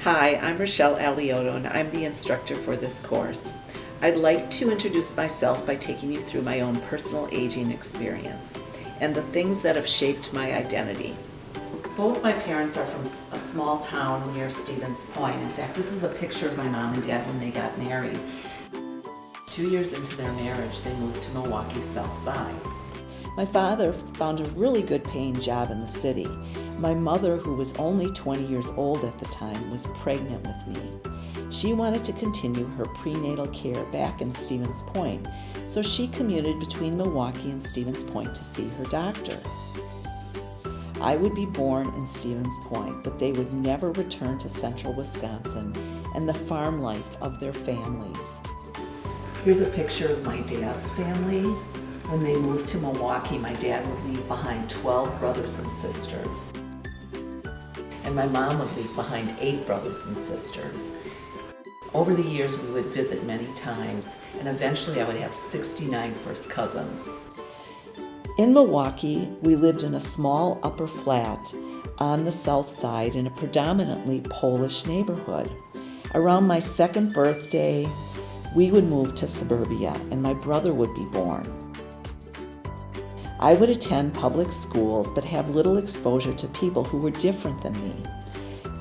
Hi, I'm Rochelle Alioto and I'm the instructor for this course. I'd like to introduce myself by taking you through my own personal aging experience and the things that have shaped my identity. Both my parents are from a small town near Stevens Point. In fact, this is a picture of my mom and dad when they got married. 2 years into their marriage, they moved to Milwaukee's South Side. My father found a really good paying job in the city. My mother, who was only 20 years old at the time, was pregnant with me. She wanted to continue her prenatal care back in Stevens Point, so she commuted between Milwaukee and Stevens Point to see her doctor. I would be born in Stevens Point, but they would never return to central Wisconsin and the farm life of their families. Here's a picture of my dad's family. When they moved to Milwaukee, my dad would leave behind 12 brothers and sisters. And my mom would leave behind 8 brothers and sisters. Over the years, we would visit many times, and eventually I would have 69 first cousins. In Milwaukee, we lived in a small upper flat on the south side in a predominantly Polish neighborhood. Around my 2nd birthday, we would move to suburbia, and my brother would be born. I would attend public schools but have little exposure to people who were different than me.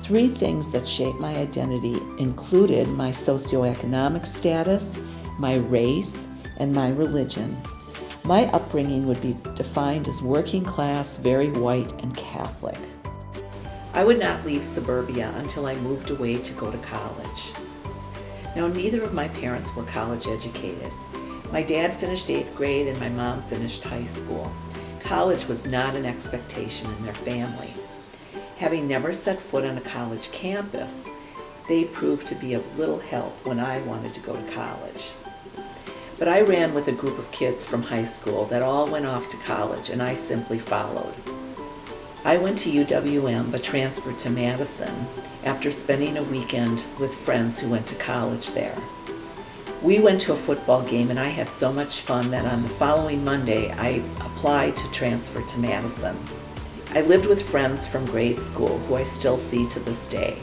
3 things that shaped my identity included my socioeconomic status, my race, and my religion. My upbringing would be defined as working class, very white, and Catholic. I would not leave suburbia until I moved away to go to college. Now, neither of my parents were college educated. My dad finished 8th grade and my mom finished high school. College was not an expectation in their family. Having never set foot on a college campus, they proved to be of little help when I wanted to go to college. But I ran with a group of kids from high school that all went off to college, and I simply followed. I went to UW-M but transferred to Madison after spending a weekend with friends who went to college there. We went to a football game and I had so much fun that on the following Monday I applied to transfer to Madison. I lived with friends from grade school who I still see to this day.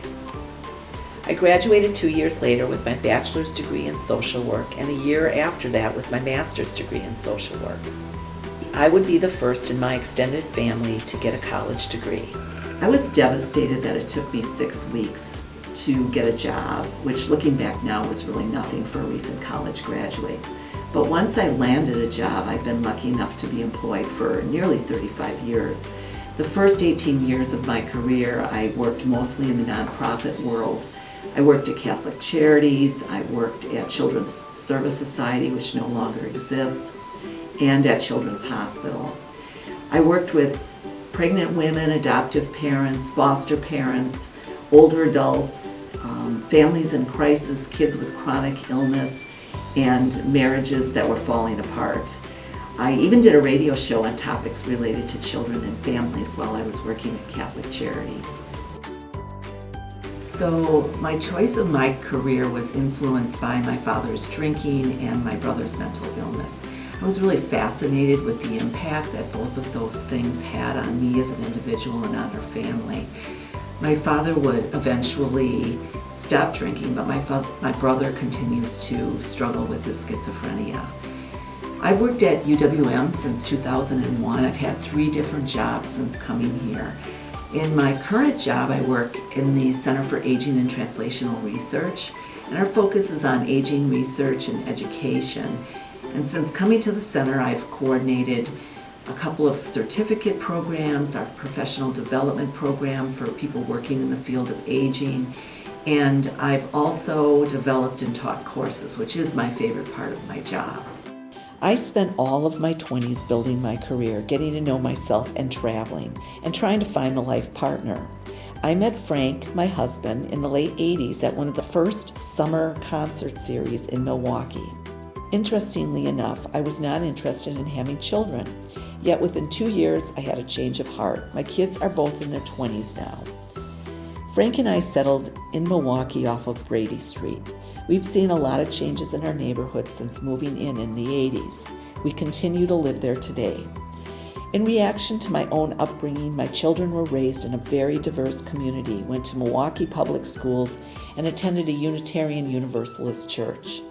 I graduated 2 years later with my bachelor's degree in social work and a year after that with my master's degree in social work. I would be the first in my extended family to get a college degree. I was devastated that it took me 6 weeks to get a job, which looking back now was really nothing for a recent college graduate. But once I landed a job, I've been lucky enough to be employed for nearly 35 years. The first 18 years of my career, I worked mostly in the nonprofit world. I worked at Catholic Charities, I worked at Children's Service Society, which no longer exists, and at Children's Hospital. I worked with pregnant women, adoptive parents, foster parents, older adults, families in crisis, kids with chronic illness, and marriages that were falling apart. I even did a radio show on topics related to children and families while I was working at Catholic Charities. So my choice of my career was influenced by my father's drinking and my brother's mental illness. I was really fascinated with the impact that both of those things had on me as an individual and on our family. My father would eventually stop drinking, but my brother continues to struggle with his schizophrenia. I've worked at UW-M since 2001. I've had 3 different jobs since coming here. In my current job, I work in the Center for Aging and Translational Research, and our focus is on aging research and education. And since coming to the center, I've coordinated a couple of certificate programs, our professional development program for people working in the field of aging, and I've also developed and taught courses, which is my favorite part of my job. I spent all of my 20s building my career, getting to know myself and traveling, and trying to find a life partner. I met Frank, my husband, in the late 80s at one of the first summer concert series in Milwaukee. Interestingly enough, I was not interested in having children, yet within 2 years I had a change of heart. My kids are both in their 20s now. Frank and I settled in Milwaukee off of Brady Street. We've seen a lot of changes in our neighborhood since moving in the 80s. We continue to live there today. In reaction to my own upbringing, my children were raised in a very diverse community, went to Milwaukee public schools, and attended a Unitarian Universalist church.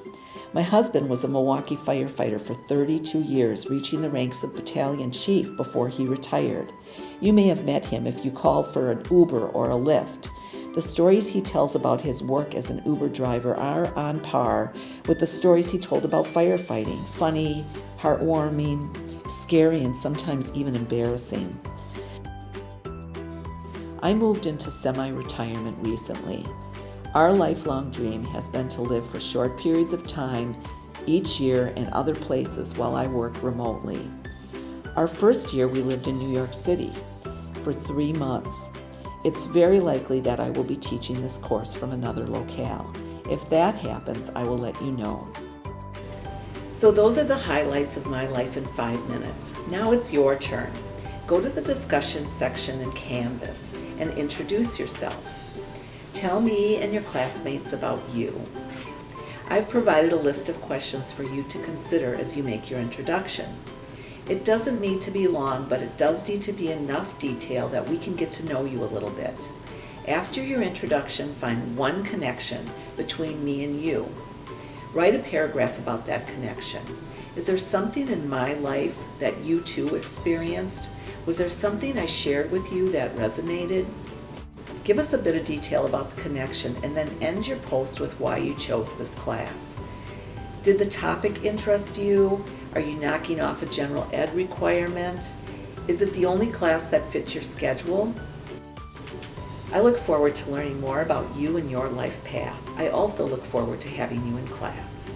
My husband was a Milwaukee firefighter for 32 years, reaching the ranks of battalion chief before he retired. You may have met him if you call for an Uber or a Lyft. The stories he tells about his work as an Uber driver are on par with the stories he told about firefighting: funny, heartwarming, scary, and sometimes even embarrassing. I moved into semi-retirement recently. Our lifelong dream has been to live for short periods of time each year in other places while I work remotely. Our first year we lived in New York City for 3 months. It's very likely that I will be teaching this course from another locale. If that happens, I will let you know. So those are the highlights of my life in 5 minutes. Now it's your turn. Go to the discussion section in Canvas and introduce yourself. Tell me and your classmates about you. I've provided a list of questions for you to consider as you make your introduction. It doesn't need to be long, but it does need to be enough detail that we can get to know you a little bit. After your introduction, find one connection between me and you. Write a paragraph about that connection. Is there something in my life that you too experienced? Was there something I shared with you that resonated? Give us a bit of detail about the connection and then end your post with why you chose this class. Did the topic interest you? Are you knocking off a general ed requirement? Is it the only class that fits your schedule? I look forward to learning more about you and your life path. I also look forward to having you in class.